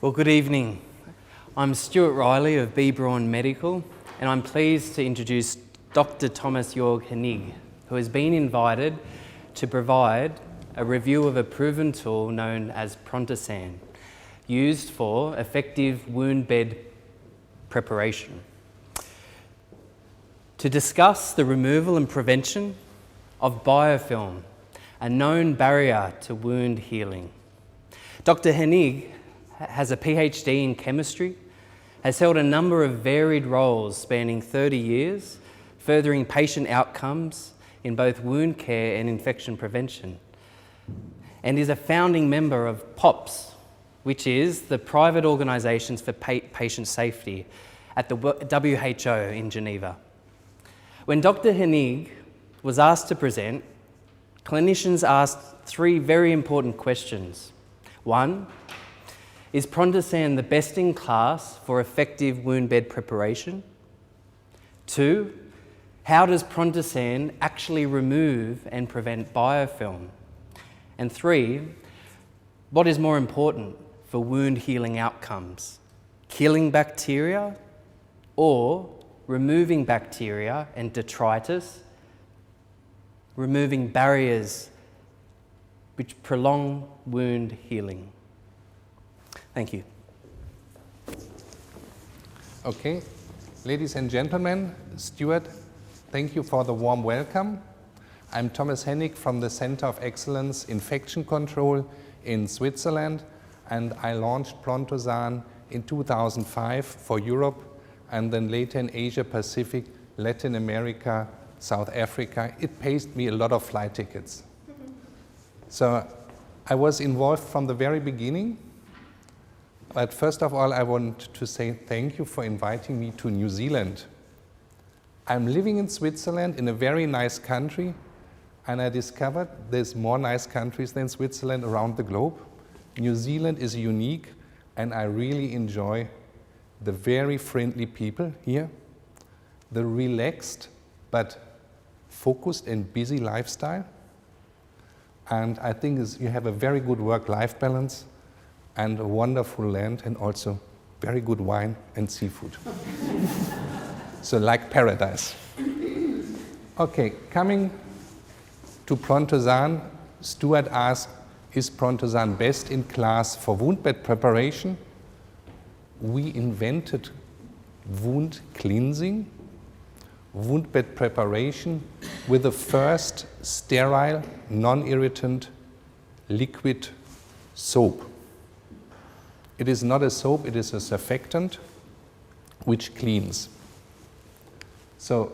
Well, good evening. I'm Stuart Riley of B. Braun Medical, and I'm pleased to introduce Dr. Thomas Hennig, who has been invited to provide a review of a proven tool known as Prontosan, used for effective wound bed preparation, to discuss the removal and prevention of biofilm, a known barrier to wound healing. Dr. Hennig has a PhD in chemistry, has held a number of varied roles spanning 30 years, furthering patient outcomes in both wound care and infection prevention, and is a founding member of POPS, which is the Private Organisations for Patient Safety at the WHO in Geneva. When Dr. Hennig was asked to present, clinicians asked three very important questions. One, is Prontosan the best in class for effective wound bed preparation? Two, how does Prontosan actually remove and prevent biofilm? And three, what is more important for wound healing outcomes? Killing bacteria or removing bacteria and detritus, removing barriers which prolong wound healing? Thank you. Okay, ladies and gentlemen, Stuart, thank you for the warm welcome. I'm Thomas Hennig from the Center of Excellence Infection Control in Switzerland, and I launched Prontosan in 2005 for Europe, and then later in Asia Pacific, Latin America, South Africa. It paid me a lot of flight tickets. So I was involved from the very beginning. But first of all, I want to say thank you for inviting me to New Zealand. I'm living in Switzerland, in a very nice country, and I discovered there's more nice countries than Switzerland around the globe. New Zealand is unique, and I really enjoy the very friendly people here, the relaxed but focused and busy lifestyle, and I think you have a very good work-life balance, and a wonderful land, and also very good wine and seafood. So like paradise. Okay, coming to Prontosan, Stuart asked, is Prontosan best in class for wound bed preparation? We invented wound cleansing, wound bed preparation with the first sterile, non-irritant liquid soap. It is not a soap, it is a surfactant which cleans. So,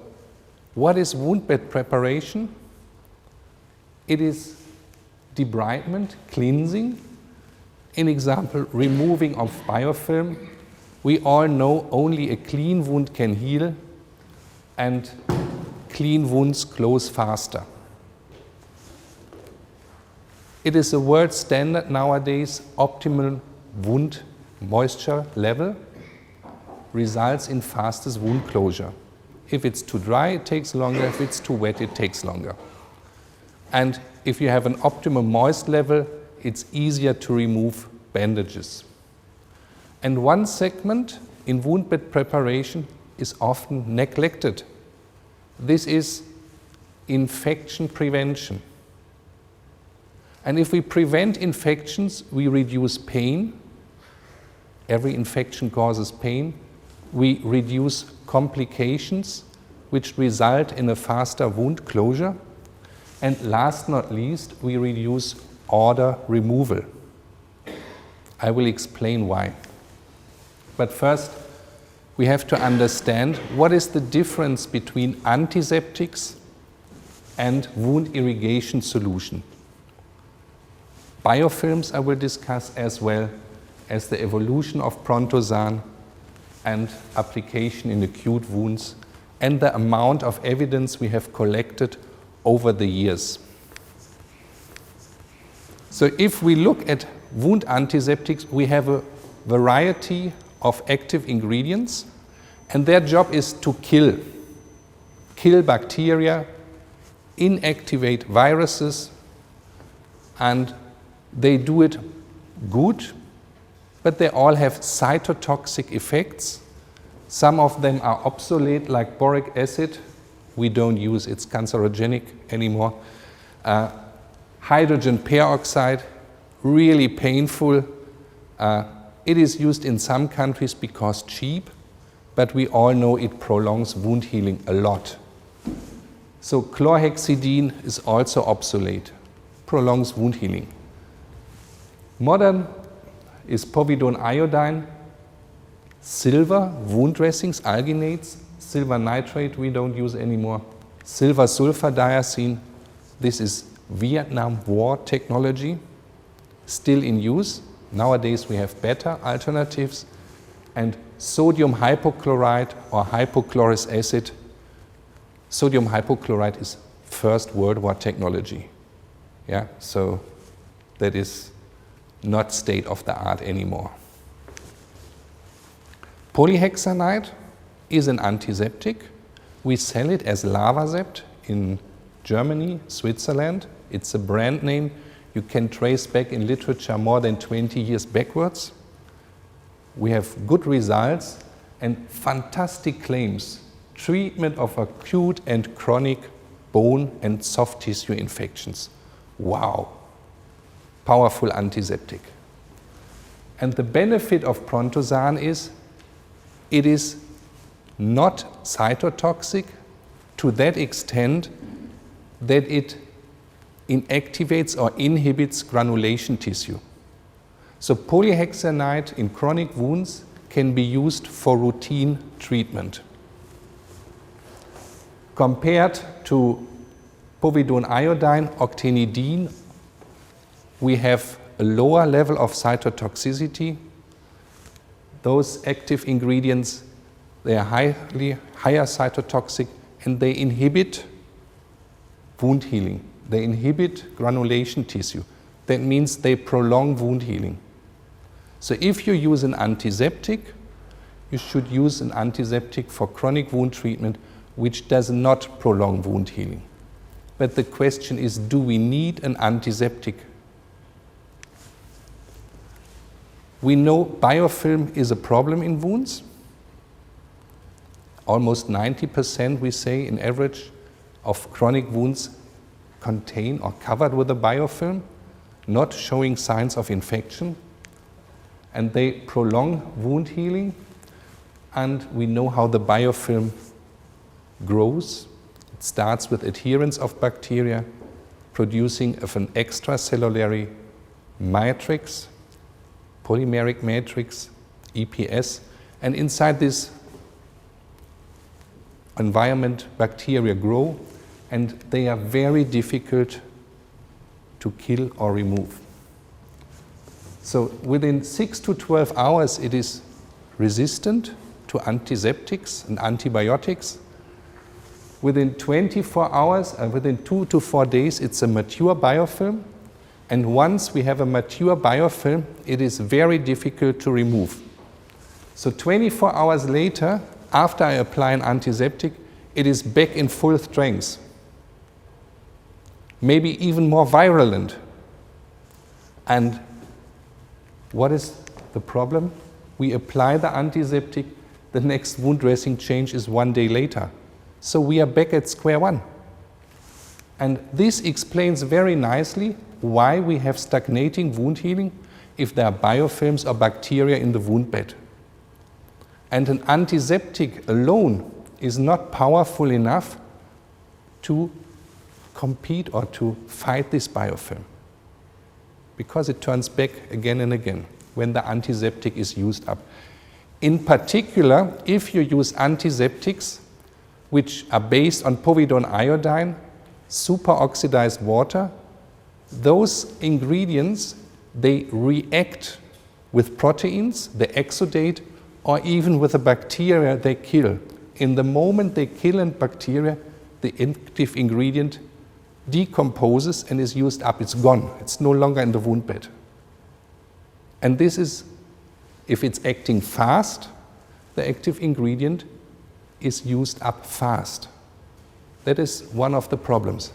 what is wound bed preparation? It is debridement, cleansing. An example, removing of biofilm. We all know only a clean wound can heal, and clean wounds close faster. It is a world standard nowadays. Optimal wound moisture level results in fastest wound closure. If it's too dry, it takes longer. If it's too wet, it takes longer. And if you have an optimal moist level, it's easier to remove bandages. And one segment in wound bed preparation is often neglected. This is infection prevention. And if we prevent infections, we reduce pain. Every infection causes pain. We reduce complications, which result in a faster wound closure. And last not least, we reduce odor removal. I will explain why. But first, we have to understand what is the difference between antiseptics and wound irrigation solution. Biofilms I will discuss, as well as the evolution of Prontosan and application in acute wounds, and the amount of evidence we have collected over the years. So if we look at wound antiseptics, we have a variety of active ingredients, and their job is to kill bacteria, inactivate viruses, and they do it good but they all have cytotoxic effects. Some of them are obsolete, like boric acid. We don't use, it's cancerogenic anymore. Hydrogen peroxide, really painful. It is used in some countries because cheap, but we all know it prolongs wound healing a lot. So chlorhexidine is also obsolete, prolongs wound healing. Modern is povidone iodine, silver, wound dressings, alginates, silver nitrate we don't use anymore, silver sulfadiazine, this is Vietnam War technology, still in use. Nowadays we have better alternatives, and sodium hypochlorite or hypochlorous acid. Sodium hypochlorite is First World War technology. Yeah, so that is not state of the art anymore. Polyhexanide is an antiseptic. We sell it as Lavasept in Germany, Switzerland. It's a brand name you can trace back in literature more than 20 years backwards. We have good results and fantastic claims. Treatment of acute and chronic bone and soft tissue infections. Wow, powerful antiseptic. And the benefit of Prontosan is it is not cytotoxic to that extent that it inactivates or inhibits granulation tissue. So polyhexanide in chronic wounds can be used for routine treatment. Compared to povidone iodine, octenidine, we have a lower level of cytotoxicity. Those active ingredients, they are higher cytotoxic, and they inhibit wound healing. They inhibit granulation tissue. That means they prolong wound healing. So if you use an antiseptic, you should use an antiseptic for chronic wound treatment which does not prolong wound healing. But the question is, do we need an antiseptic? We know biofilm is a problem in wounds. Almost 90%, we say, in average, of chronic wounds contain or covered with a biofilm, not showing signs of infection. And they prolong wound healing. And we know how the biofilm grows. It starts with adherence of bacteria, producing of an extracellular matrix, polymeric matrix, EPS, and inside this environment bacteria grow, and they are very difficult to kill or remove. So within 6 to 12 hours it is resistant to antiseptics and antibiotics. Within 24 hours, within 2 to 4 days, it's a mature biofilm. And once we have a mature biofilm, it is very difficult to remove. So 24 hours later, after I apply an antiseptic, it is back in full strength. Maybe even more virulent. And what is the problem? We apply the antiseptic, the next wound dressing change is 1 day later. So we are back at square one. And this explains very nicely why we have stagnating wound healing if there are biofilms or bacteria in the wound bed. And an antiseptic alone is not powerful enough to compete or to fight this biofilm, because it turns back again and again when the antiseptic is used up. In particular, if you use antiseptics which are based on povidone iodine, superoxidized water, those ingredients, they react with proteins, they exudate, or even with the bacteria they kill. In the moment they kill a bacteria, the active ingredient decomposes and is used up. It's gone. It's no longer in the wound bed. And this is, if it's acting fast, the active ingredient is used up fast. That is one of the problems.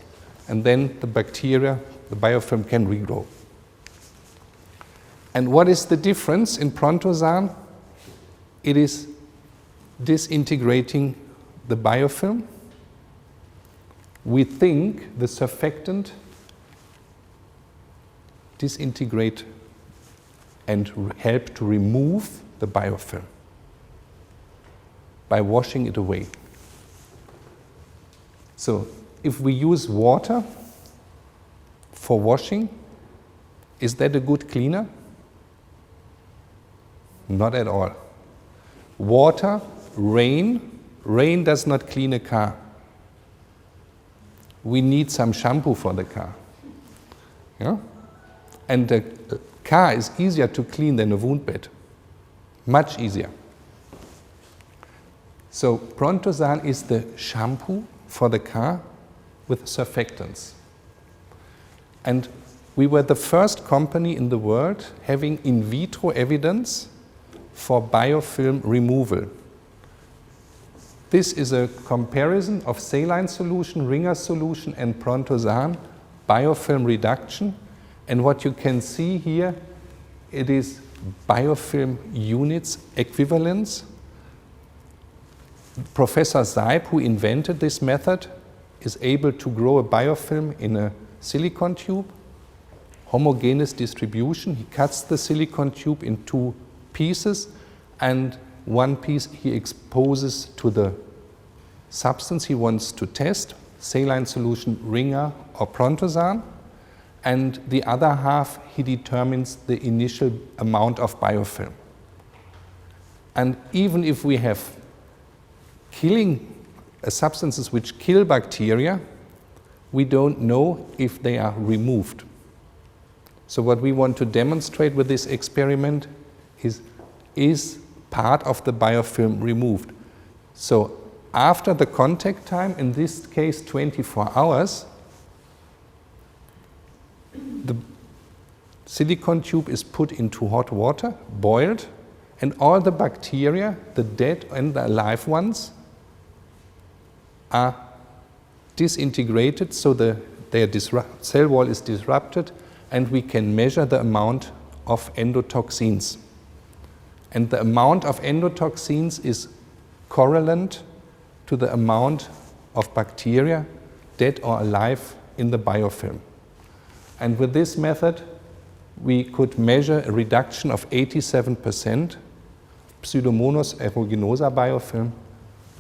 And then the bacteria, the biofilm can regrow. And what is the difference in Prontosan? It is disintegrating the biofilm. We think the surfactant disintegrate and help to remove the biofilm by washing it away. So if we use water for washing, is that a good cleaner? Not at all. Water, rain does not clean a car. We need some shampoo for the car. Yeah? And the car is easier to clean than a wound bed. Much easier. So Prontosan is the shampoo for the car with surfactants. And we were the first company in the world having in vitro evidence for biofilm removal. This is a comparison of saline solution, Ringer solution, and Prontosan biofilm reduction. And what you can see here, it is biofilm units equivalence. Professor Seib, who invented this method, is able to grow a biofilm in a silicon tube, homogeneous distribution. He cuts the silicon tube in 2 pieces, and one piece he exposes to the substance he wants to test, saline solution, Ringer or Prontosan, and the other half he determines the initial amount of biofilm. And even if we have killing substances which kill bacteria, we don't know if they are removed. So what we want to demonstrate with this experiment is part of the biofilm removed. So after the contact time, in this case 24 hours, the silicon tube is put into hot water, boiled, and all the bacteria, the dead and the alive ones, are disintegrated, so their cell wall is disrupted, and we can measure the amount of endotoxins. And the amount of endotoxins is correlate to the amount of bacteria, dead or alive, in the biofilm. And with this method, we could measure a reduction of 87% Pseudomonas aeruginosa biofilm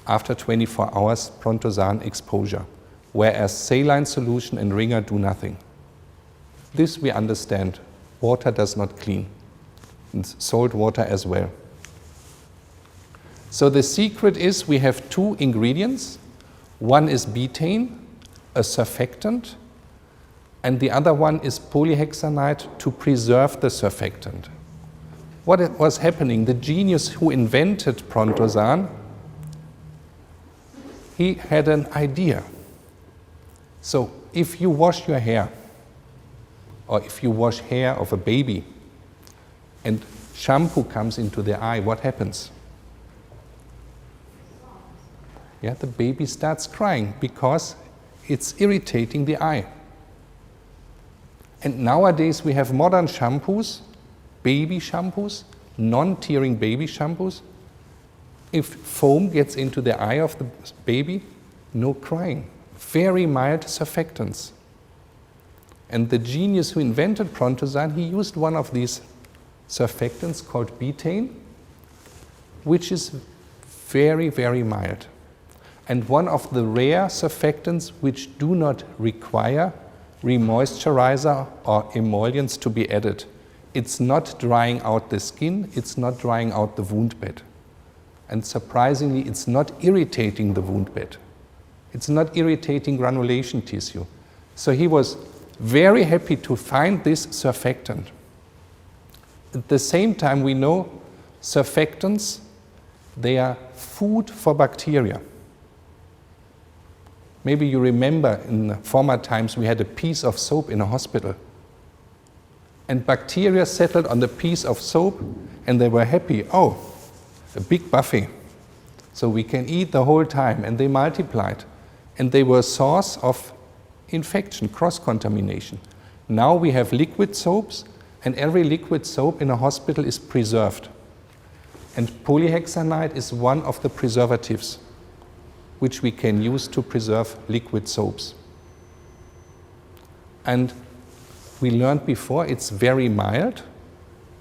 after 24 hours Prontosan exposure, whereas saline solution and Ringer do nothing. This we understand. Water does not clean, and salt water as well. So the secret is we have 2 ingredients. One is betaine, a surfactant, and the other one is polyhexanide to preserve the surfactant. What was happening? The genius who invented Prontosan, he had an idea. So if you wash your hair, or if you wash hair of a baby, and shampoo comes into the eye, what happens? Yeah, the baby starts crying because it's irritating the eye. And nowadays we have modern shampoos, baby shampoos, non-tearing baby shampoos. If foam gets into the eye of the baby, no crying. Very mild surfactants. And the genius who invented Prontosan, he used one of these surfactants called betaine, which is very, very mild. And one of the rare surfactants which do not require remoisturizer or emollients to be added. It's not drying out the skin, it's not drying out the wound bed. And surprisingly, it's not irritating the wound bed. It's not irritating granulation tissue. So he was very happy to find this surfactant. At the same time, we know surfactants, they are food for bacteria. Maybe you remember in former times we had a piece of soap in a hospital. And bacteria settled on the piece of soap and they were happy. Oh, a big buffet. So we can eat the whole time, and they multiplied. And they were a source of infection, cross-contamination. Now we have liquid soaps, And every liquid soap in a hospital is preserved. And polyhexanide is one of the preservatives which we can use to preserve liquid soaps. And we learned before it's very mild.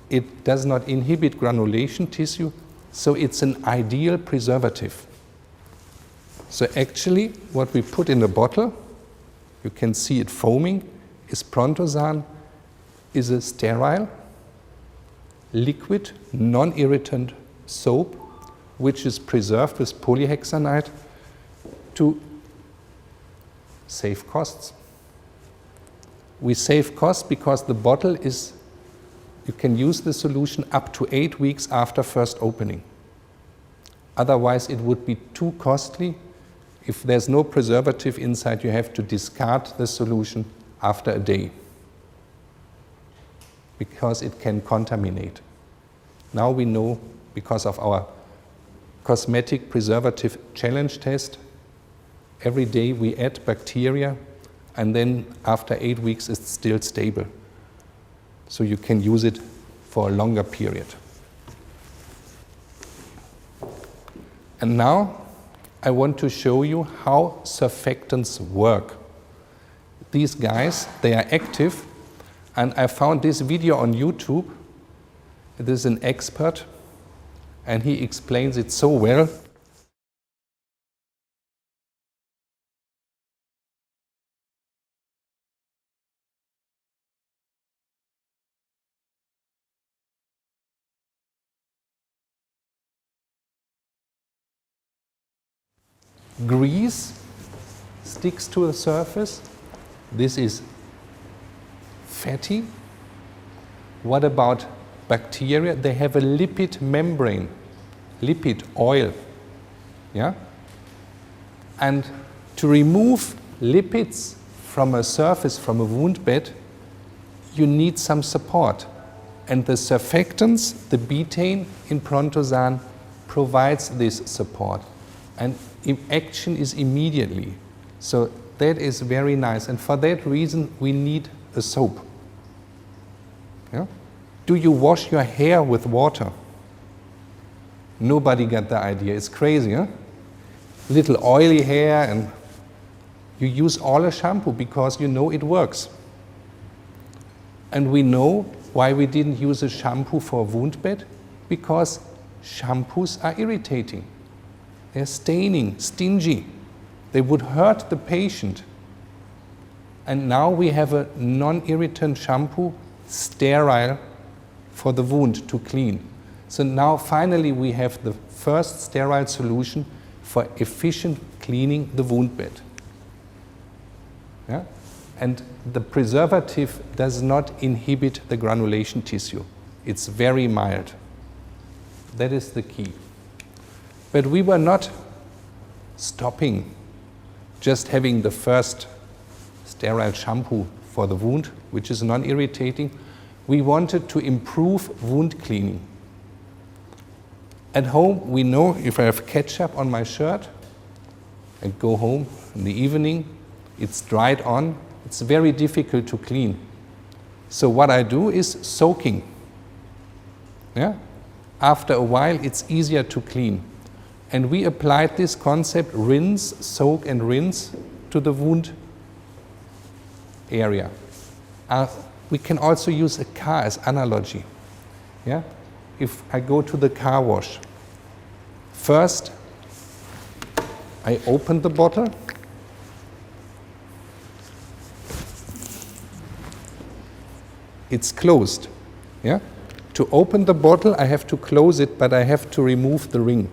It does not inhibit granulation tissue, so it's an ideal preservative. So actually, what we put in the bottle, you can see it foaming, is Prontosan, is a sterile, liquid, non-irritant soap, which is preserved with polyhexanide to save costs. We save costs because the bottle is, you can use the solution up to 8 weeks after first opening. Otherwise, it would be too costly. If there's no preservative inside, you have to discard the solution after a day because it can contaminate. Now we know, because of our cosmetic preservative challenge test, every day we add bacteria, and then after 8 weeks it's still stable. So you can use it for a longer period. And now I want to show you how surfactants work. These guys, they are active, and I found this video on YouTube. It is an expert, and he explains it so well. Grease sticks to the surface. This is fatty. What about bacteria? They have a lipid membrane, lipid oil. Yeah? And to remove lipids from a surface, from a wound bed, you need some support. And the surfactants, the betaine in Prontosan, provides this support. And action is immediately. So that is very nice. And for that reason, we need a soap. Yeah? Do you wash your hair with water? Nobody got the idea. It's crazy, huh? Little oily hair, and you use all a shampoo because you know it works. And we know why we didn't use a shampoo for a wound bed, because shampoos are irritating. They're staining, stingy. They would hurt the patient. And now we have a non-irritant shampoo, sterile, for the wound to clean. So now finally we have the first sterile solution for efficient cleaning the wound bed. Yeah? And the preservative does not inhibit the granulation tissue. It's very mild. That is the key. But we were not stopping just having the first sterile shampoo for the wound, which is non-irritating. We wanted to improve wound cleaning. At home, we know if I have ketchup on my shirt, I go home in the evening, it's dried on, it's very difficult to clean. So what I do is soaking. Yeah? After a while, it's easier to clean. And we applied this concept, rinse, soak, and rinse, to the wound area. We can also use a car as analogy. Yeah? If I go to the car wash, first I open the bottle, it's closed. Yeah? To open the bottle, I have to close it, but I have to remove the ring.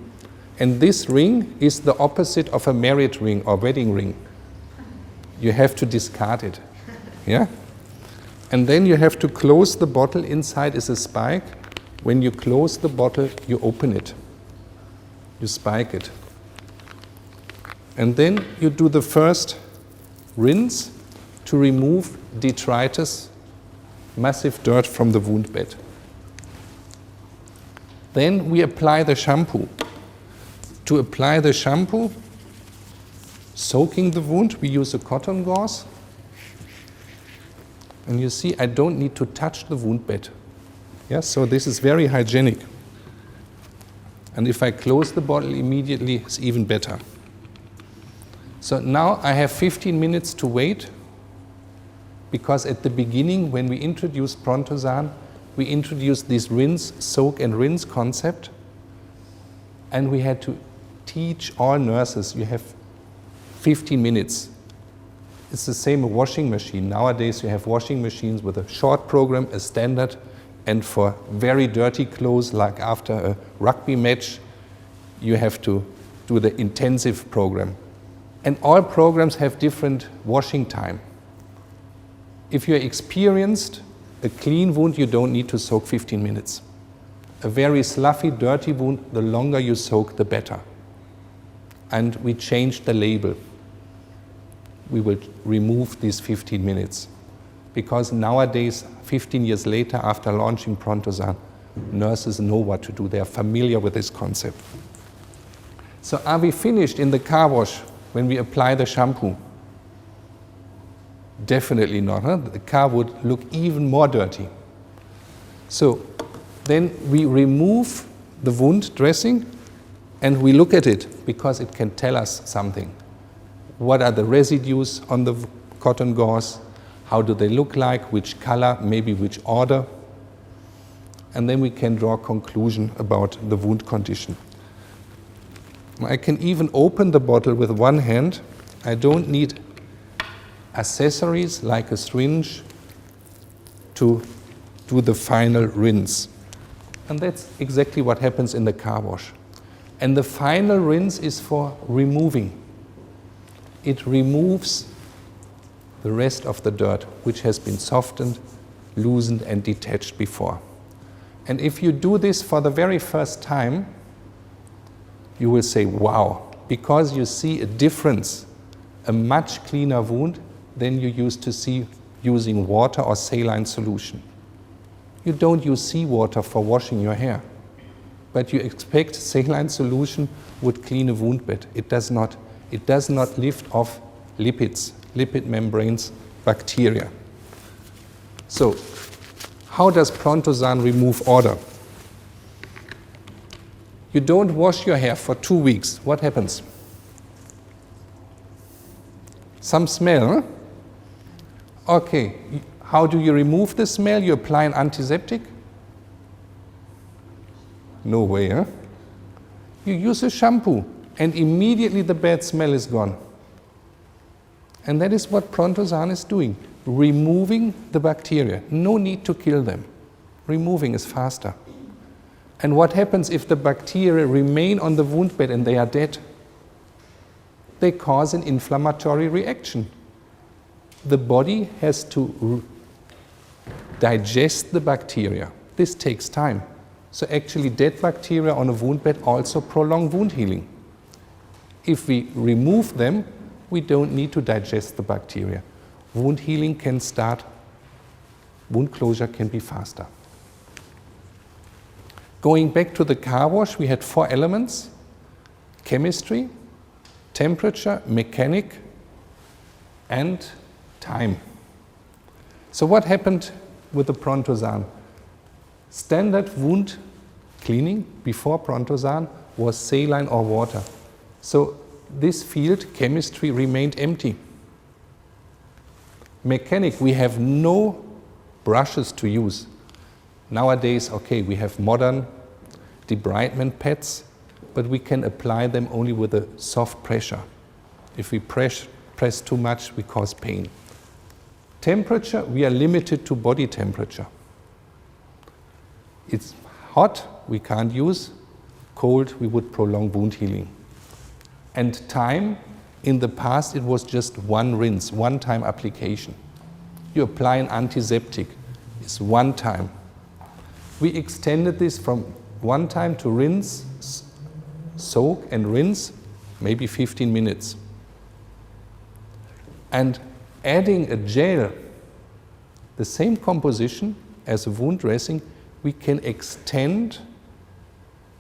And this ring is the opposite of a marriage ring or wedding ring. You have to discard it. Yeah? And then you have to close the bottle. Inside is a spike. When you close the bottle, you open it. You spike it. And then you do the first rinse to remove detritus, massive dirt from the wound bed. Then we apply the shampoo. To apply the shampoo, soaking the wound, we use a cotton gauze. And you see, I don't need to touch the wound bed. Yeah, so this is very hygienic. And if I close the bottle immediately, it's even better. So now I have 15 minutes to wait, because at the beginning, when we introduced Prontosan, we introduced this rinse, soak and rinse concept, and we had to teach all nurses, you have 15 minutes. It's the same a washing machine. Nowadays you have washing machines with a short program, a standard, and for very dirty clothes, like after a rugby match, you have to do the intensive program. And all programs have different washing time. If you're experienced, a clean wound, you don't need to soak 15 minutes. A very sloughy, dirty wound, the longer you soak, the better. And we changed the label. We will remove these 15 minutes. Because nowadays, 15 years later, after launching Prontosan, nurses know what to do. They are familiar with this concept. So are we finished in the car wash when we apply the shampoo? Definitely not. Huh? The car would look even more dirty. So then we remove the wound dressing and we look at it, because it can tell us something. What are the residues on the cotton gauze? How do they look like? Which color? Maybe which order? And then we can draw a conclusion about the wound condition. I can even open the bottle with one hand. I don't need accessories like a syringe to do the final rinse. And that's exactly what happens in the car wash. And the final rinse is for removing. It removes the rest of the dirt, which has been softened, loosened, and detached before. And if you do this for the very first time, you will say, wow, because you see a difference, a much cleaner wound than you used to see using water or saline solution. You don't use seawater for washing your hair, but you expect saline solution would clean a wound bed. It does not. It does not lift off lipids, lipid membranes, bacteria. So, how does Prontosan remove odor? You don't wash your hair for 2 weeks. What happens? Some smell, huh? Okay, how do you remove the smell? You apply an antiseptic? No way, huh? You use a shampoo, and immediately the bad smell is gone. And that is what Prontosan is doing, removing the bacteria. No need to kill them. Removing is faster. And what happens if the bacteria remain on the wound bed and they are dead? They cause an inflammatory reaction. The body has to digest the bacteria. This takes time. So actually dead bacteria on a wound bed also prolong wound healing. If we remove them, we don't need to digest the bacteria. Wound healing can start, wound closure can be faster. Going back to the car wash, we had 4 elements: chemistry, temperature, mechanic, and time. So what happened with the Prontosan? Standard wound cleaning before Prontosan was saline or water. So this field, chemistry, remained empty. Mechanic, we have no brushes to use. Nowadays, okay, we have modern debridement pads, but we can apply them only with a soft pressure. If we press too much, we cause pain. Temperature, we are limited to body temperature. It's hot, we can't use. Cold, we would prolong wound healing. And time, in the past, it was just one rinse, one-time application. You apply an antiseptic, it's one time. We extended this from one time to rinse, soak and rinse, maybe 15 minutes. And adding a gel, the same composition as a wound dressing, we can extend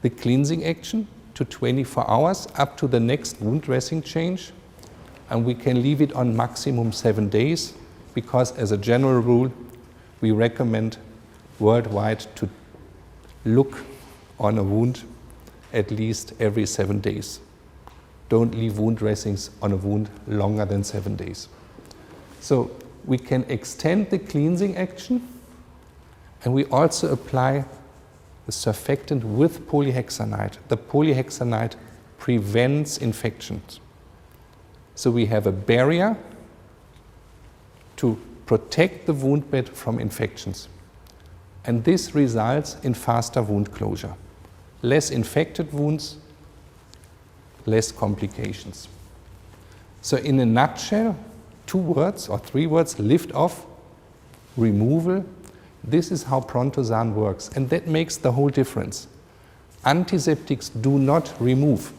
the cleansing action to 24 hours up to the next wound dressing change, and we can leave it on maximum 7 days. because as a general rule, we recommend worldwide to look on a wound at least every 7 days. Don't leave wound dressings on a wound longer than 7 days. So we can extend the cleansing action, and we also apply the surfactant with polyhexanide. The polyhexanide prevents infections. So we have a barrier to protect the wound bed from infections. And this results in faster wound closure. Less infected wounds, less complications. So in a nutshell, 2 words or 3 words: lift off, removal. This is how Prontosan works, and that makes the whole difference. Antiseptics do not remove.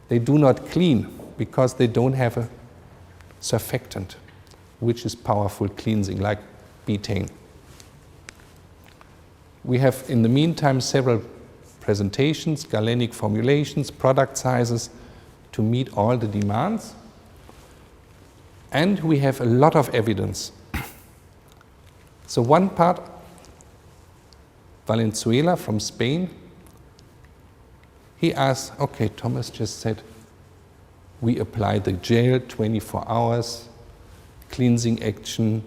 They do not clean because they don't have a surfactant, which is powerful cleansing, like betaine. We have, in the meantime, several presentations, galenic formulations, product sizes to meet all the demands. And we have a lot of evidence. So one part, Valenzuela from Spain, he asked, okay, Thomas just said, we apply the gel 24 hours, cleansing action,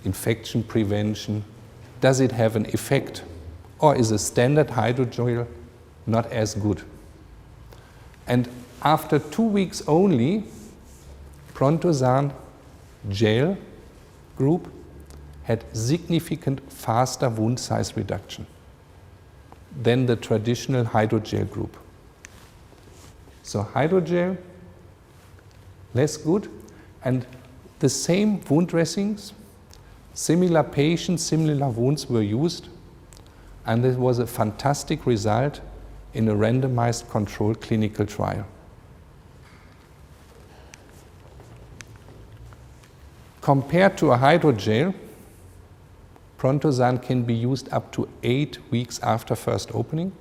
infection prevention. Does it have an effect? Or is a standard hydrogel not as good? And after 2 weeks only, Prontosan gel group had significant faster wound size reduction than the traditional hydrogel group. So hydrogel, less good, and the same wound dressings, similar patients, similar wounds were used, and it was a fantastic result in a randomized controlled clinical trial. Compared to a hydrogel, Prontosan can be used up to 8 weeks after first opening.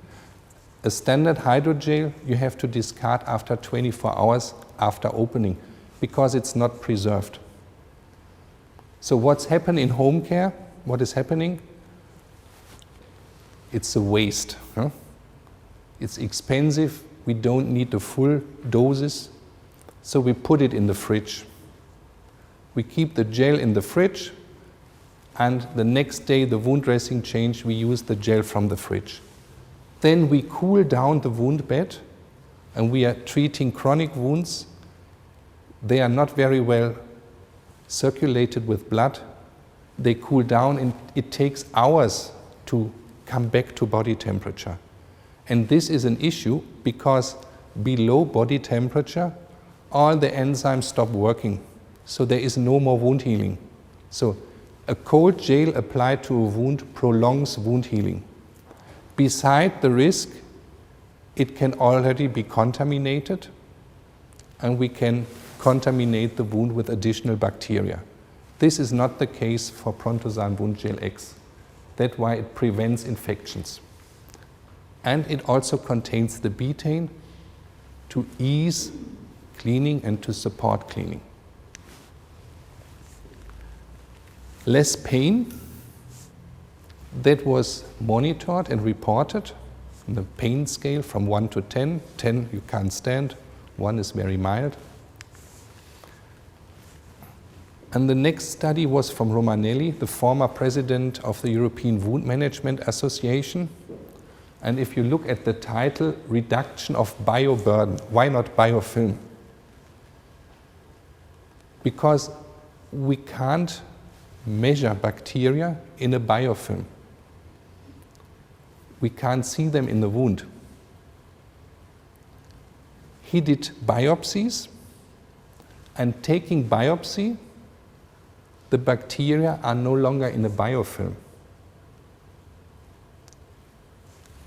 A standard hydrogel you have to discard after 24 hours after opening because it's not preserved. So what's happened in home care? What is happening? It's a waste. Huh? It's expensive. We don't need the full doses. So we put it in the fridge. We keep the gel in the fridge, and the next day the wound dressing change, we use the gel from the fridge. Then we cool down the wound bed, and we are treating chronic wounds. They are not very well circulated with blood. They cool down, and it takes hours to come back to body temperature. And this is an issue because below body temperature, all the enzymes stop working. So there is no more wound healing. So a cold gel applied to a wound prolongs wound healing. Beside the risk, it can already be contaminated, and we can contaminate the wound with additional bacteria. This is not the case for Prontosan Wound Gel X. That's why it prevents infections. And it also contains the betaine to ease cleaning and to support cleaning. Less pain, that was monitored and reported on the pain scale from 1 to 10. 10 you can't stand, 1 is very mild. And the next study was from Romanelli, the former president of the European Wound Management Association. And if you look at the title, Reduction of Bioburden, why not biofilm? Because we can't measure bacteria in a biofilm. We can't see them in the wound. He did biopsies, and taking biopsy, the bacteria are no longer in a biofilm.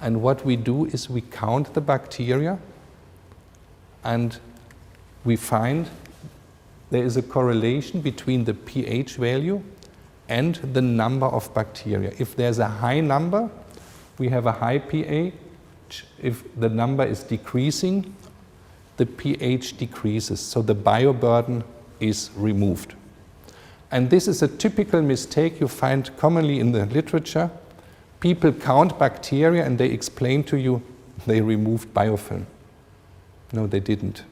And what we do is we count the bacteria, and we find there is a correlation between the pH value and the number of bacteria. If there's a high number, we have a high pH. If the number is decreasing, the pH decreases, so the bioburden is removed. And this is a typical mistake you find commonly in the literature. People count bacteria and they explain to you they removed biofilm. No, they didn't.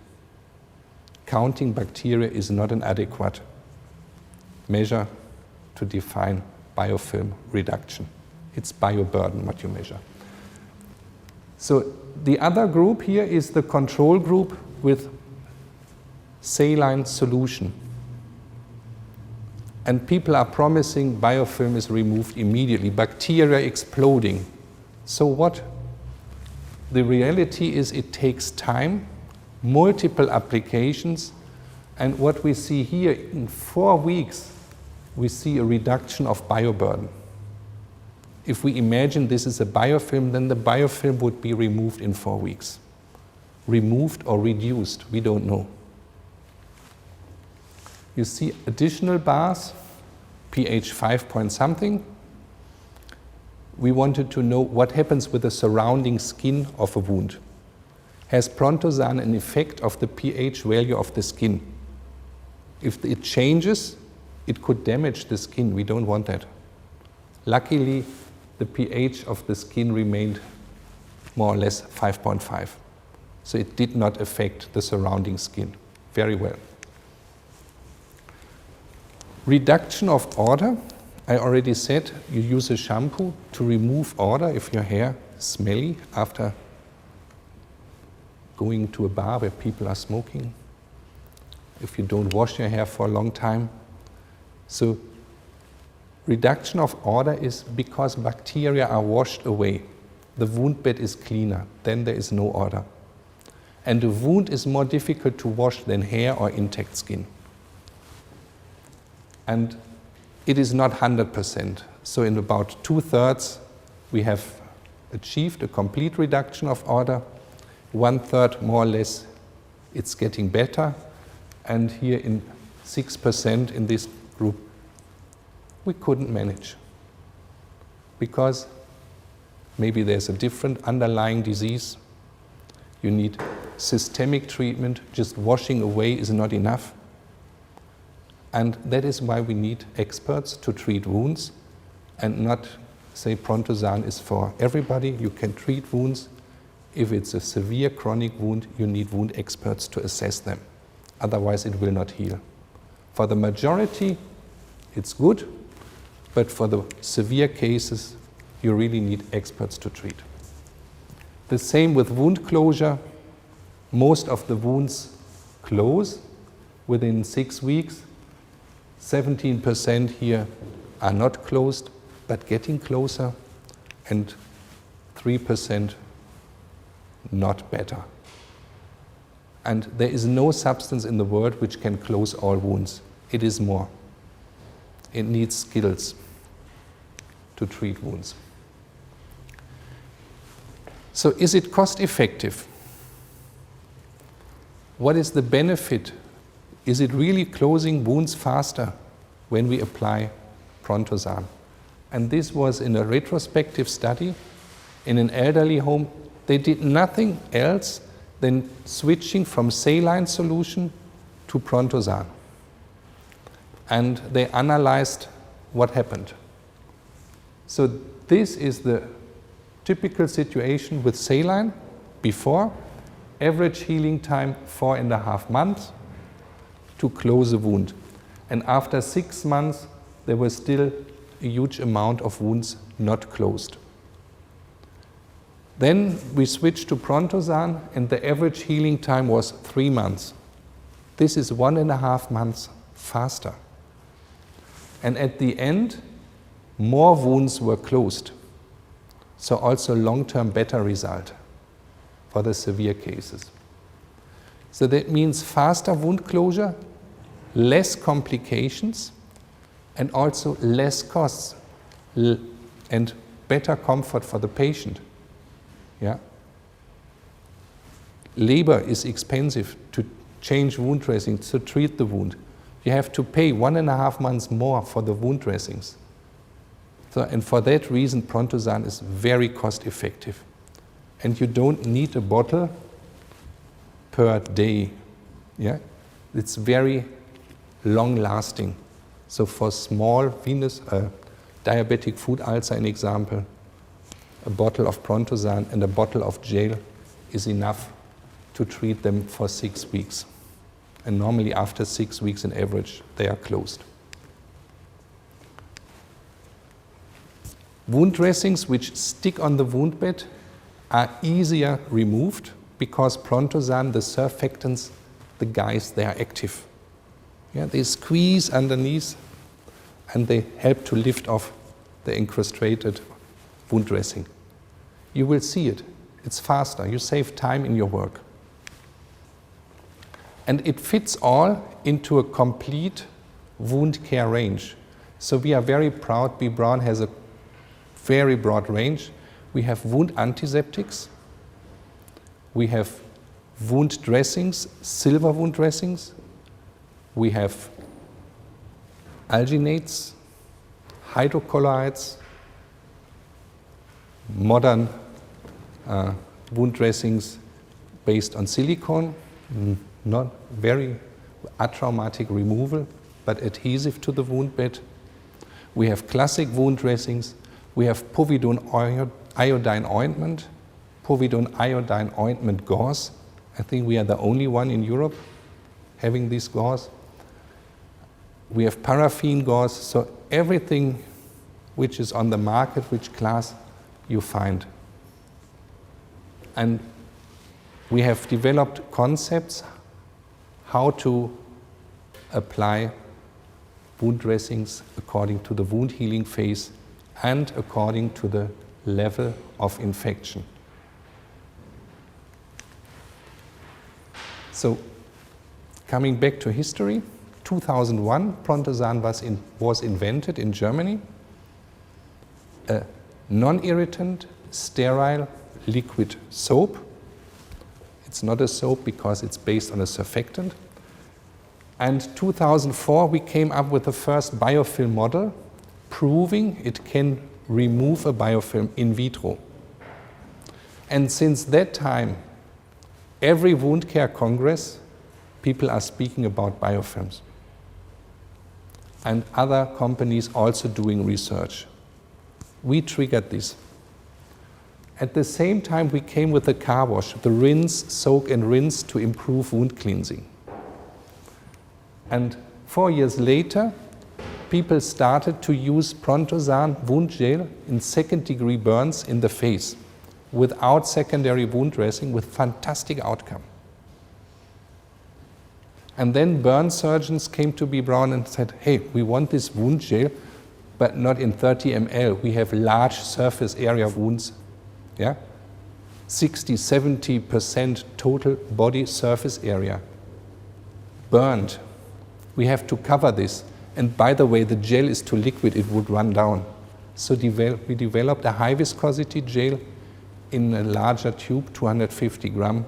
Counting bacteria is not an adequate measure to define biofilm reduction. It's bioburden what you measure. So the other group here is the control group with saline solution. And people are promising biofilm is removed immediately, bacteria exploding. So what? The reality is it takes time, multiple applications, and what we see here in 4 weeks, we see a reduction of bioburden. If we imagine this is a biofilm, then the biofilm would be removed in 4 weeks. Removed or reduced, we don't know. You see additional bars, pH 5 point something. We wanted to know what happens with the surrounding skin of a wound. Has Prontosan an effect of the pH value of the skin? If it changes, it could damage the skin. We don't want that. Luckily, the pH of the skin remained more or less 5.5. So it did not affect the surrounding skin. Very well. Reduction of odor. I already said you use a shampoo to remove odor if your hair is smelly after going to a bar where people are smoking. If you don't wash your hair for a long time. So reduction of odor is because bacteria are washed away. The wound bed is cleaner, then there is no odor. And the wound is more difficult to wash than hair or intact skin. And it is not 100%. So in about 2/3, we have achieved a complete reduction of odor. 1/3, more or less, it's getting better. And here in 6% in this group, we couldn't manage. Because maybe there's a different underlying disease. You need systemic treatment. Just washing away is not enough. And that is why we need experts to treat wounds and not say Prontosan is for everybody. You can treat wounds. If it's a severe chronic wound, you need wound experts to assess them. Otherwise, it will not heal. For the majority, it's good, but for the severe cases, you really need experts to treat. The same with wound closure. Most of the wounds close within 6 weeks. 17% here are not closed, but getting closer, and 3% not better. And there is no substance in the world which can close all wounds. It is more. It needs skills to treat wounds. So is it cost effective? What is the benefit? Is it really closing wounds faster when we apply Prontosan? And this was in a retrospective study in an elderly home. They did nothing else than switching from saline solution to Prontosan. And they analyzed what happened. So this is the typical situation with saline before. Average healing time 4.5 months to close a wound. And after 6 months, there was still a huge amount of wounds not closed. Then we switched to Prontosan, and the average healing time was 3 months. This is 1.5 months faster. And at the end, more wounds were closed. So also long-term better result for the severe cases. So that means faster wound closure, less complications, and also less costs and better comfort for the patient. Yeah? Labor is expensive to change wound dressings, to treat the wound. You have to pay 1.5 months more for the wound dressings. So, and for that reason, Prontosan is very cost effective. And you don't need a bottle per day. Yeah? It's very long lasting. So for small venous diabetic foot ulcer, an example, a bottle of Prontosan and a bottle of gel is enough to treat them for 6 weeks. And normally after 6 weeks in average, they are closed. Wound dressings which stick on the wound bed are easier removed because Prontosan, the surfactants, the guys, they are active. Yeah, they squeeze underneath and they help to lift off the incrustated wound dressing. You will see it. It's faster. You save time in your work. And it fits all into a complete wound care range. So we are very proud. B. Braun has a very broad range. We have wound antiseptics. We have wound dressings, silver wound dressings. We have alginates, hydrocolloids, modern wound dressings based on silicone, not very atraumatic removal, but adhesive to the wound bed. We have classic wound dressings. We have povidone iodine ointment, povidone iodine ointment gauze. I think we are the only one in Europe having these gauze. We have paraffin gauze, so everything which is on the market, which class you find. And we have developed concepts how to apply wound dressings according to the wound healing phase and according to the level of infection. So, coming back to history, 2001, Prontosan was invented in Germany. A non-irritant, sterile, liquid soap. It's not a soap because it's based on a surfactant. And 2004, we came up with the first biofilm model, proving it can remove a biofilm in vitro. And since that time, every wound care congress, people are speaking about biofilms. And other companies also doing research. We triggered this. At the same time, we came with the car wash, the rinse, soak and rinse to improve wound cleansing. And 4 years later, people started to use Prontosan wound gel in second-degree burns in the face without secondary wound dressing with fantastic outcome. And then burn surgeons came to B. Braun and said, hey, we want this wound gel, but not in 30 ml. We have large surface area wounds, yeah? 60–70% total body surface area burned. We have to cover this. And by the way, the gel is too liquid, it would run down. So we developed a high viscosity gel in a larger tube, 250 gram,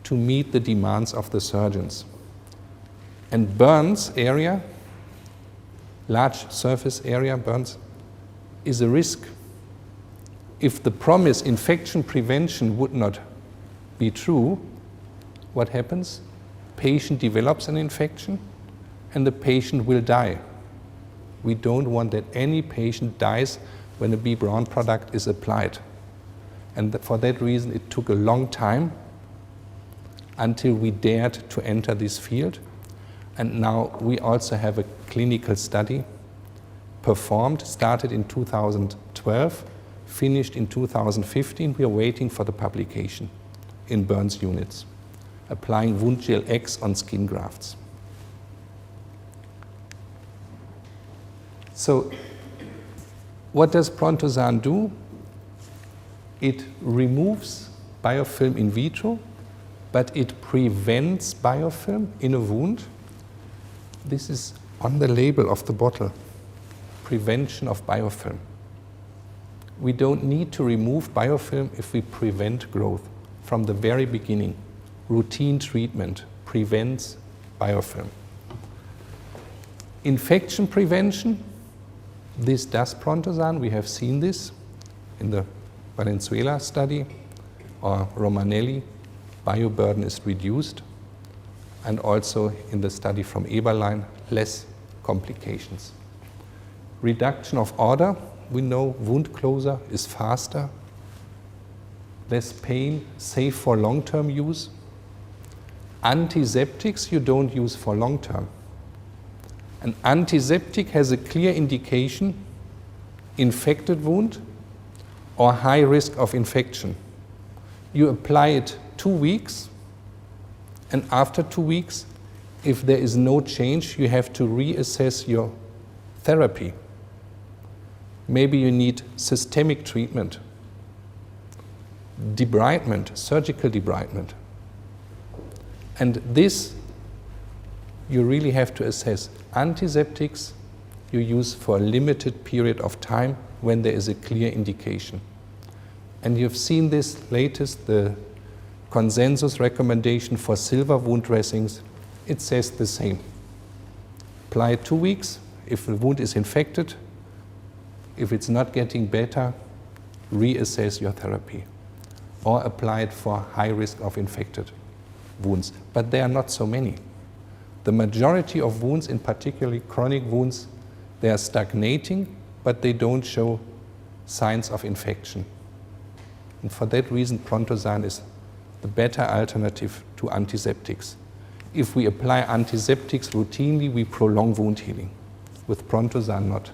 to meet the demands of the surgeons. And burns area, large surface area burns, is a risk. If the promise infection prevention would not be true, what happens? Patient develops an infection and the patient will die. We don't want that any patient dies when a B. Braun product is applied. And for that reason, it took a long time until we dared to enter this field. And now we also have a clinical study performed, started in 2012, finished in 2015. We are waiting for the publication in burns units, applying wound gel X on skin grafts. So what does Prontosan do? It removes biofilm in vitro, but it prevents biofilm in a wound. This is on the label of the bottle, prevention of biofilm. We don't need to remove biofilm if we prevent growth from the very beginning. Routine treatment prevents biofilm. Infection prevention, this does Prontosan. We have seen this in the Valenzuela study, or Romanelli, bioburden is reduced, and also in the study from Eberlein, less complications. Reduction of odor. We know wound closure is faster, less pain, safe for long-term use. Antiseptics you don't use for long-term. An antiseptic has a clear indication, infected wound or high risk of infection. You apply it 2 weeks, and after 2 weeks, if there is no change, you have to reassess your therapy. Maybe you need systemic treatment, debridement, surgical debridement. And this you really have to assess. Antiseptics you use for a limited period of time when there is a clear indication. And you've seen this latest, the consensus recommendation for silver wound dressings. It says the same. Apply 2 weeks if the wound is infected. If it's not getting better, reassess your therapy. Or apply it for high risk of infected wounds. But there are not so many. The majority of wounds, in particularly chronic wounds, they are stagnating, but they don't show signs of infection. And for that reason, Prontosan is the better alternative to antiseptics. If we apply antiseptics routinely, we prolong wound healing. With Prontosan, not.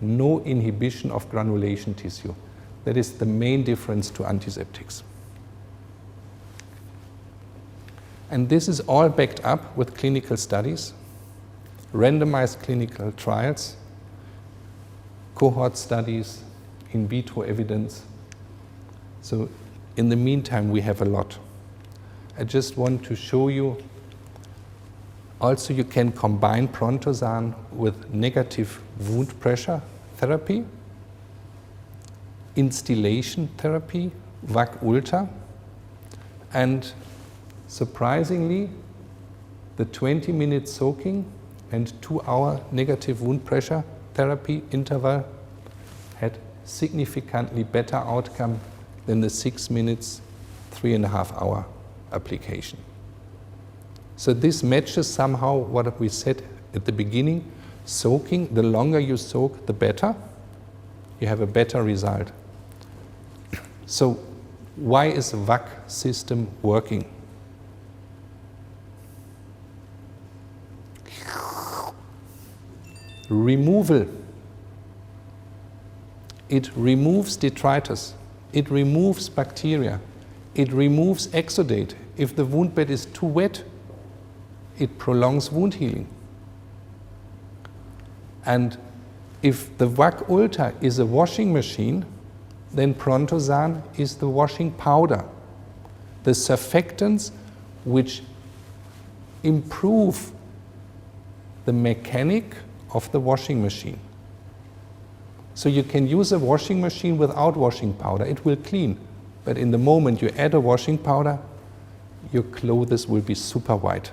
No inhibition of granulation tissue. That is the main difference to antiseptics. And this is all backed up with clinical studies, randomized clinical trials, cohort studies, in vitro evidence. So in the meantime, we have a lot. I just want to show you, also you can combine Prontosan with negative wound pressure therapy, instillation therapy, VAC Ultra, and surprisingly, the 20-minute soaking and 2-hour negative wound pressure therapy interval had significantly better outcome than the 6 minutes, 3.5-hour application. So this matches somehow what we said at the beginning. Soaking, the longer you soak, the better. You have a better result. So why is the VAC system working? Removal. It removes detritus. It removes bacteria. It removes exudate. If the wound bed is too wet, it prolongs wound healing. And if the VAC Ultra is a washing machine, then Prontosan is the washing powder. The surfactants which improve the mechanic of the washing machine. So you can use a washing machine without washing powder. It will clean. But in the moment you add a washing powder, your clothes will be super white.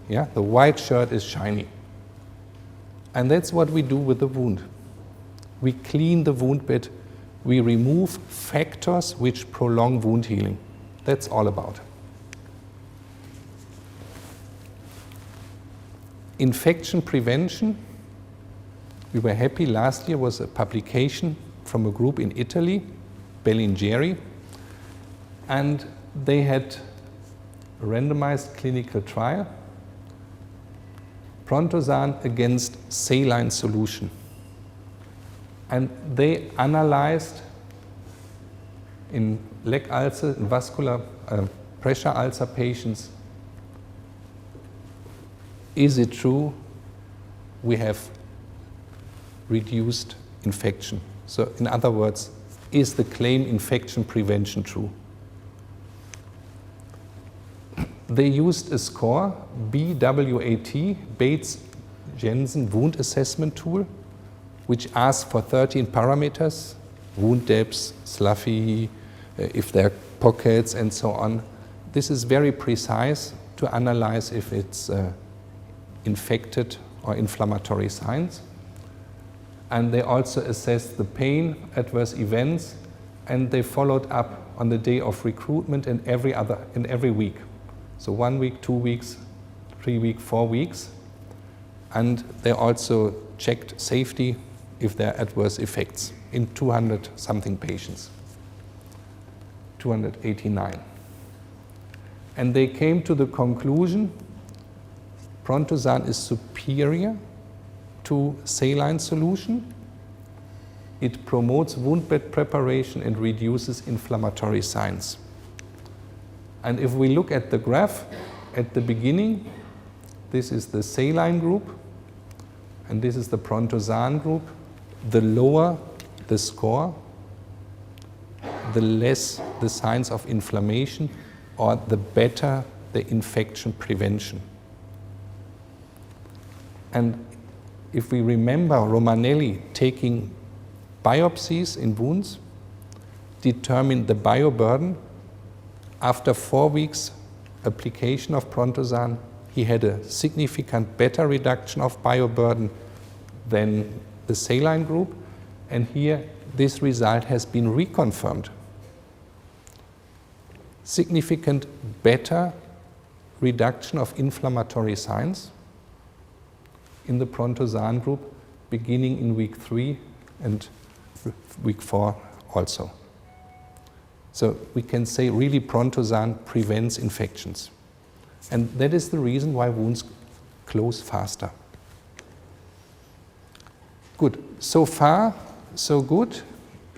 Yeah? The white shirt is shiny. And that's what we do with the wound. We clean the wound bed. We remove factors which prolong wound healing. That's all about. Infection prevention. We were happy last year was a publication from a group in Italy, Bellingeri, and they had a randomized clinical trial, Prontosan against saline solution. And they analyzed in leg ulcer, in vascular pressure ulcer patients, is it true we have reduced infection? So in other words, is the claim infection prevention true? They used a score, BWAT, Bates-Jensen Wound Assessment Tool, which asks for 13 parameters, wound depth, sloughy, if there are pockets and so on. This is very precise to analyze if it's infected or inflammatory signs. And they also assessed the pain, adverse events, and they followed up on the day of recruitment and every week. So 1 week, 2 weeks, 3 weeks, 4 weeks. And they also checked safety, if there are adverse effects in 200 something patients, 289. And they came to the conclusion Prontosan is superior to saline solution. It promotes wound bed preparation and reduces inflammatory signs. And if we look at the graph at the beginning, this is the saline group, and this is the Prontosan group. The lower the score, the less the signs of inflammation, or the better the infection prevention. And if we remember Romanelli taking biopsies in wounds, determined the bioburden, after 4 weeks application of Prontosan, he had a significant better reduction of bioburden than the saline group, and here this result has been reconfirmed. Significant better reduction of inflammatory signs in the Prontosan group beginning in week 3 and week 4 also. So we can say really Prontosan prevents infections. And that is the reason why wounds close faster. Good. So far, so good.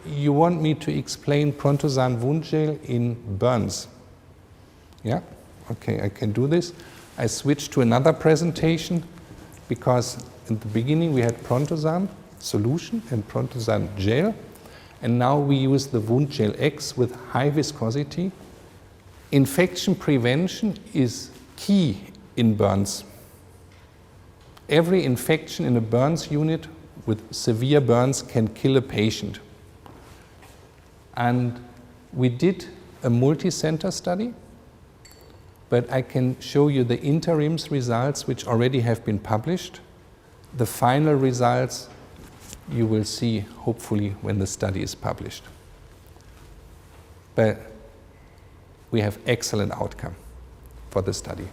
You want me to explain Prontosan wound gel in burns? Yeah? Okay, I can do this. I switch to another presentation because in the beginning we had Prontosan solution and Prontosan gel, and now we use the wound gel X with high viscosity. Infection prevention is key in burns. Every infection in a burns unit with severe burns can kill a patient. And we did a multi-center study, but I can show you the interims results which already have been published. The final results you will see hopefully when the study is published. But we have excellent outcome for the study.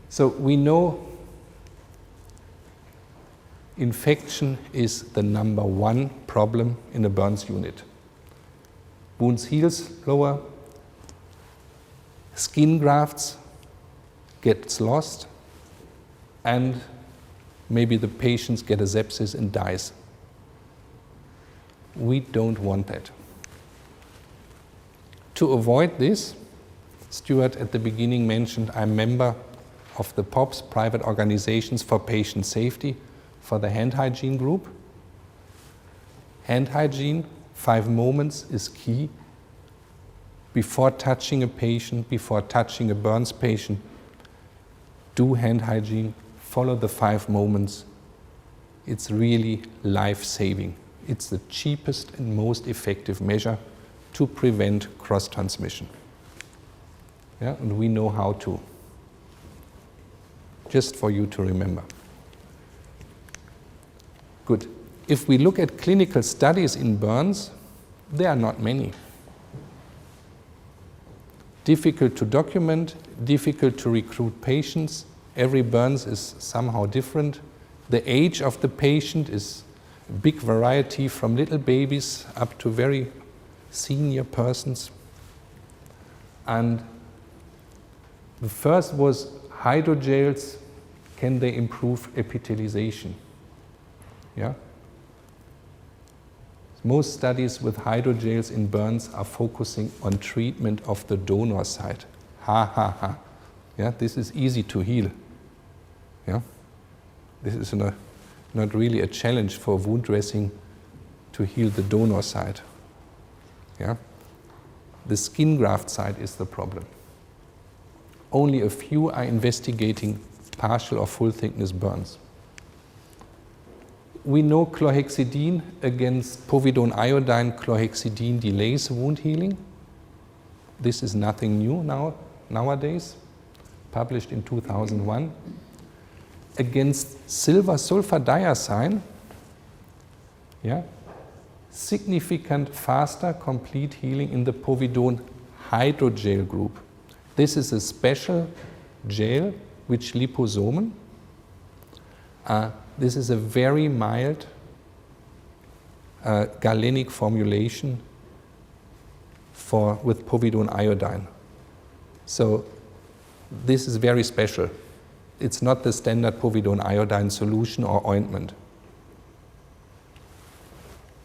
So we know infection is the number one problem in a burns unit. Wounds heal slower, skin grafts gets lost, and maybe the patients get a sepsis and dies. We don't want that. To avoid this, Stuart at the beginning mentioned I'm member of the POPs, Private Organizations for Patient Safety, for the hand hygiene group. Hand hygiene, 5 moments is key. Before touching a patient, before touching a burns patient, do hand hygiene, follow the 5 moments. It's really life-saving. It's the cheapest and most effective measure to prevent cross-transmission. Yeah, and we know how to. Just for you to remember. Good. If we look at clinical studies in burns, there are not many. Difficult to document, difficult to recruit patients. Every burns is somehow different. The age of the patient is a big variety from little babies up to very senior persons. And the first was hydrogels, can they improve epithelialization? Yeah? Most studies with hydrogels in burns are focusing on treatment of the donor site. Ha ha ha. Yeah, this is easy to heal. Yeah? This is not really a challenge for wound dressing to heal the donor site. Yeah? The skin graft side is the problem. Only a few are investigating partial or full thickness burns. We know chlorhexidine against povidone iodine. Chlorhexidine delays wound healing. This is nothing new nowadays, published in 2001. Against silver sulfadiazine, yeah, significant faster complete healing in the povidone hydrogel group. This is a special gel which liposomen. This is a very mild a galenic formulation with povidone iodine. So this is very special. It's not the standard povidone iodine solution or ointment.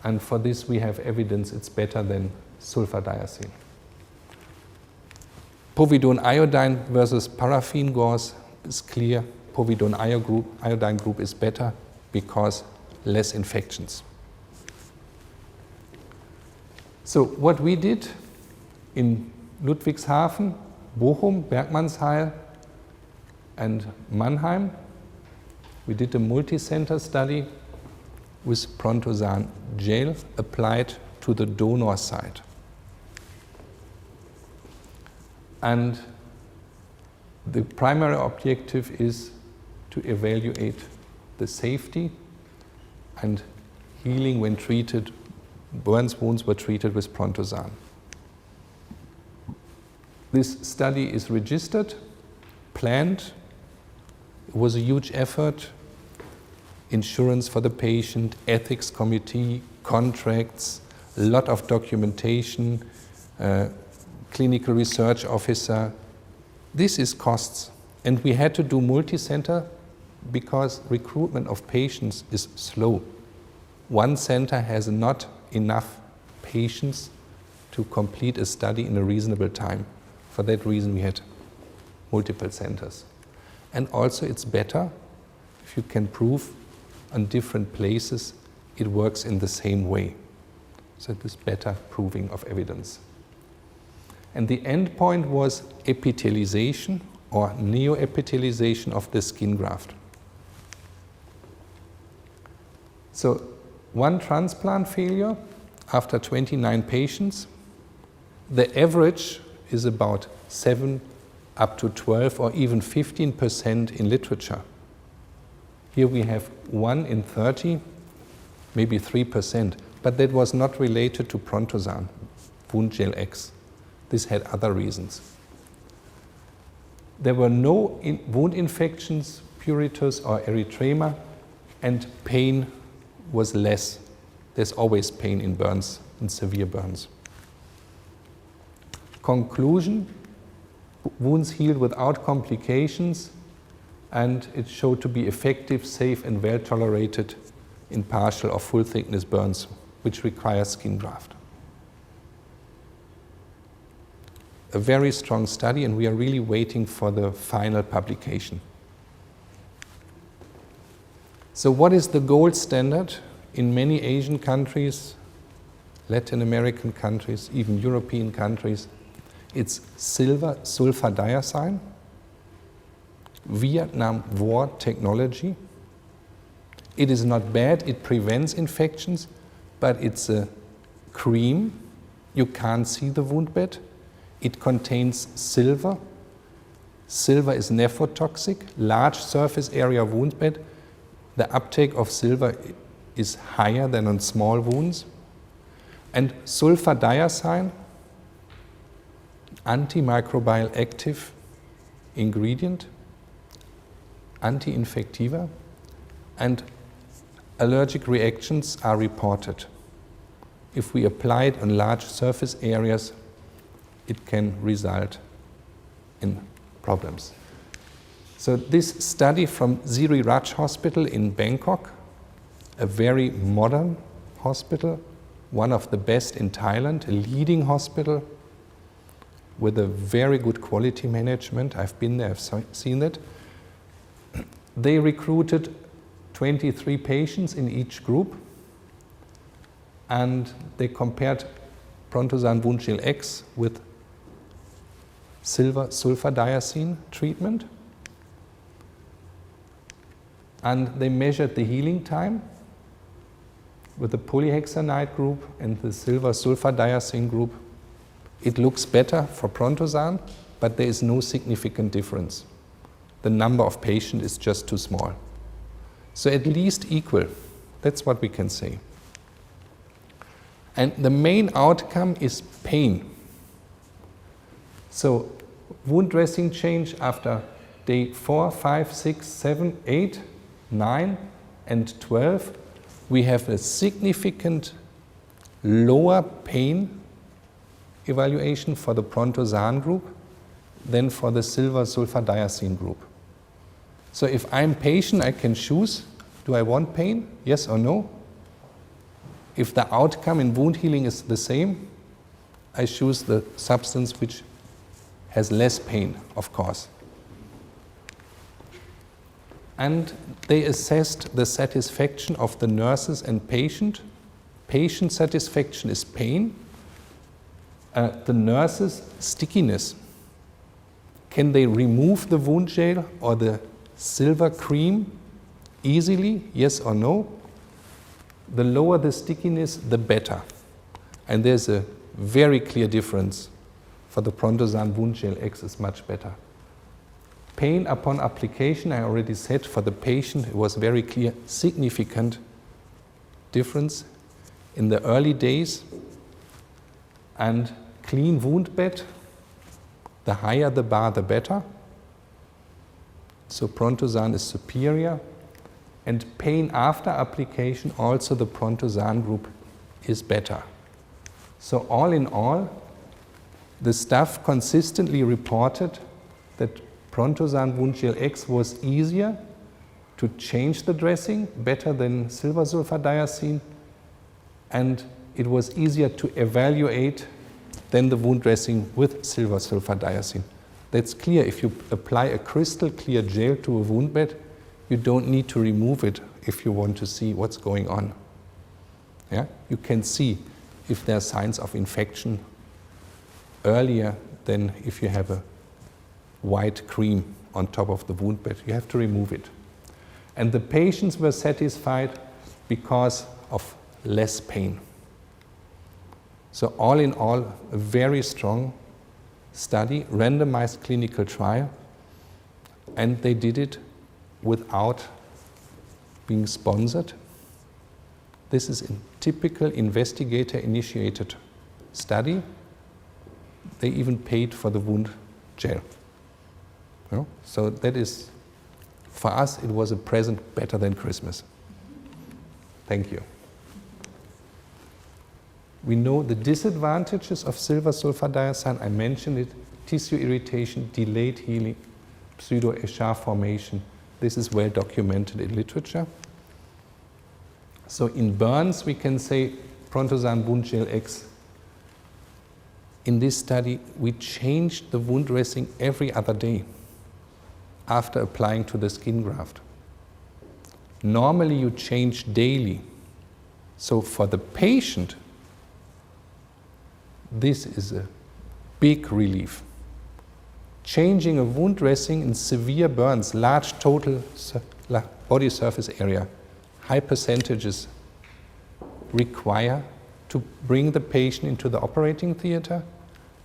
And for this we have evidence it's better than sulfadiazine. Povidone iodine versus paraffin gauze is clear. Povidone iodine group is better because less infections. So what we did in Ludwigshafen, Bochum, Bergmannsheil, and Mannheim, we did a multi-center study with Prontosan gel applied to the donor site. And the primary objective is to evaluate the safety and healing when treated, burns wounds were treated with Prontosan. This study is registered, planned. It was a huge effort. Insurance for the patient, ethics committee, contracts, a lot of documentation, clinical research officer. This is costs. And we had to do multi-center because recruitment of patients is slow. One center has not enough patients to complete a study in a reasonable time. For that reason, we had multiple centers. And also it's better if you can prove on different places it works in the same way. So it is better proving of evidence. And the end point was epithelialization or neoepithelialization of the skin graft. So one transplant failure after 29 patients, the average is about 7 up to 12 or even 15% in literature. Here we have 1 in 30, maybe 3%, but that was not related to Prontosan, wound gel X. This had other reasons. There were no wound infections, pruritus or erythema, and pain was less. There's always pain in burns, in severe burns. Conclusion, wounds healed without complications, and it showed to be effective, safe, and well tolerated in partial or full thickness burns, which require skin graft. A very strong study, and we are really waiting for the final publication. So what is the gold standard in many Asian countries, Latin American countries, even European countries? It's silver sulfadiazine, Vietnam War technology. It is not bad, it prevents infections, but it's a cream. You can't see the wound bed. It contains silver. Silver is nephrotoxic, large surface area wound bed. The uptake of silver is higher than on small wounds. And sulfadiazine, antimicrobial active ingredient, anti-infectiva, and allergic reactions are reported. If we apply it on large surface areas, it can result in problems. So this study from Siri Raj Hospital in Bangkok, a very modern hospital, one of the best in Thailand, a leading hospital with a very good quality management. I've been there, I've seen it. They recruited 23 patients in each group, and they compared Prontosan wound gel X with silver sulfadiazine treatment, and they measured the healing time with the polyhexanide group and the silver sulfadiazine group. It looks better for Prontosan, but there is no significant difference. The number of patients is just too small. So at least equal, that's what we can say. And the main outcome is pain. So wound dressing change after day 4, 5, 6, 7, 8, 9, and 12, we have a significant lower pain evaluation for the Prontosan group than for the silver sulfadiazine group. So if I'm patient, I can choose, do I want pain, yes or no? If the outcome in wound healing is the same, I choose the substance which has less pain, of course. And they assessed the satisfaction of the nurses and patient. Patient satisfaction is pain. The nurses, stickiness. Can they remove the wound gel or the silver cream easily, yes or no? The lower the stickiness, the better. And there's a very clear difference. For the Prontosan wound gel X is much better. Pain upon application, I already said, for the patient it was very clear, significant difference in the early days. And clean wound bed, the higher the bar, the better. So Prontosan is superior. And pain after application, also the Prontosan group is better. So all in all, the staff consistently reported that Prontosan wound gel X was easier to change the dressing, better than silver sulfadiazine, and it was easier to evaluate than the wound dressing with silver sulfadiazine. That's clear. If you apply a crystal clear gel to a wound bed, you don't need to remove it if you want to see what's going on. Yeah? You can see if there are signs of infection earlier than if you have a white cream on top of the wound bed. You have to remove it. And the patients were satisfied because of less pain. So all in all, a very strong study, randomized clinical trial, and they did it without being sponsored. This is a typical investigator-initiated study. They even paid for the wound gel. You know? So that is, for us, it was a present better than Christmas. Thank you. We know the disadvantages of silver sulfadiazine. I mentioned it: tissue irritation, delayed healing, pseudo-Echard formation. This is well documented in literature. So in burns, we can say Prontosan wound gel X. In this study, we changed the wound dressing every other day after applying to the skin graft. Normally, you change daily. So for the patient, this is a big relief. Changing a wound dressing in severe burns, large total body surface area, high percentages require to bring the patient into the operating theater,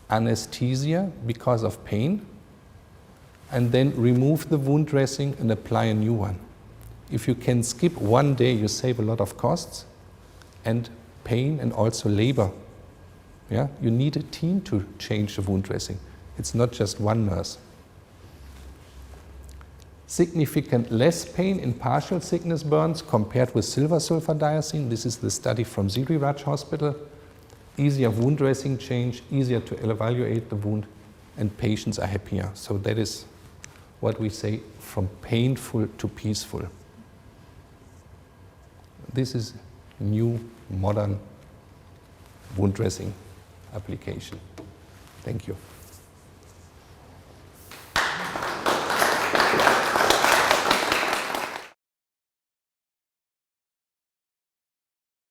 anesthesia because of pain, and then remove the wound dressing and apply a new one. If you can skip one day, you save a lot of costs and pain and also labor. Yeah? You need a team to change the wound dressing. It's not just one nurse. Significant less pain in partial thickness burns compared with silver sulfadiazine. This is the study from Siriraj Hospital. Easier wound dressing change, easier to evaluate the wound, and patients are happier. So that is what we say, from painful to peaceful. This is new, modern wound dressing application. Thank you.